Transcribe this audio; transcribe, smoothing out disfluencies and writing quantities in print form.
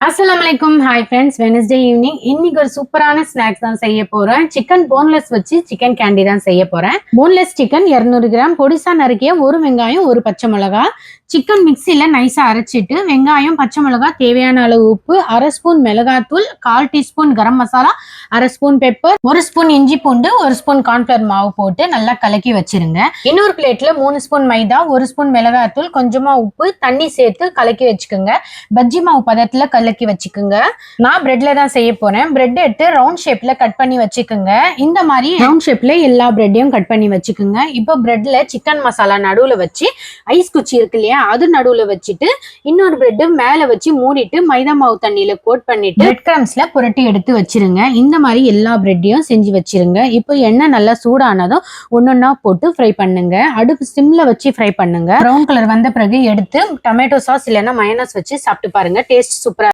அஸ்ஸலாமலைக்கும். Hi friends. Wednesday evening இன்னைக்கு ஒரு சூப்பரான ஸ்நாக்ஸ் தான் செய்ய போறேன். சிக்கன் போன்லெஸ் வச்சு சிக்கன் கேண்டி தான் செய்ய போறேன். போன்லெஸ் சிக்கன் 200 கிராம், பொடிசா நறுக்கிய ஒரு வெங்காயம், ஒரு பச்சை மிளகா, சிக்கன் மிக்சியில நைஸா அரைச்சிட்டு வெங்காயம், பச்சை மிளகா, தேவையான அளவு உப்பு, 1/2 ஸ்பூன் மிளகாத்தூள், 1/4 teaspoon garam masala, 1/2 spoon pepper, 1 spoon இஞ்சி பூண்டு, 1 ஸ்பூன் கார்ன்ஃபிளவர் மாவு போட்டு நல்லா கலக்கி வச்சிருங்க. இன்னொரு பிளேட்ல 3 ஸ்பூன் மைதா, 1 ஸ்பூன் மிளகாத்தூள், கொஞ்சமா உப்பு, தண்ணி சேர்த்து கலக்கி வச்சுக்கோங்க. பஜ்ஜி மாவு பதத்துல கலக்கி வச்சுக்கோங்க. நான் பிரெட்ல தான் செய்ய போறேன். பிரெட் எடுத்து ரவுண்ட் ஷேப்ல கட் பண்ணி வச்சுக்கோங்க. இந்த மாதிரி ரவுண்ட் ஷேப்ல எல்லா பிரெட்டையும் கட் பண்ணி வச்சுக்கோங்க. இப்போ பிரெட்ல சிக்கன் மசாலா நடுவுல வச்சு, ஐஸ் குச்சி இருக்கு இல்லையா, அது நடுவுல வச்சுட்டு இன்னொரு பிரெட் மேல வச்சு மூடிட்டு மைதா மாவு தண்ணியில கோட் பண்ணிட்டு பிரெட் கிரம்ஸ்ல புரட்டி எடுத்து வச்சிருங்க. இந்த மாதிரி எல்லா பிரெட்டையும் செஞ்சு வச்சிருங்க. இப்போ எண்ணெய் நல்லா சூடானதும் ஒன்னொன்னா போட்டு ஃப்ரை பண்ணுங்க. அடுப்பு சிம்ல வச்சு ஃப்ரை பண்ணுங்க. ப்ரௌன் கலர் வந்த பிறகு எடுத்து டொமேட்டோ சாஸ் இல்லைன்னா மயோனஸ் வச்சு சாப்பிட்டு பாருங்க. டேஸ்ட் சூப்பரா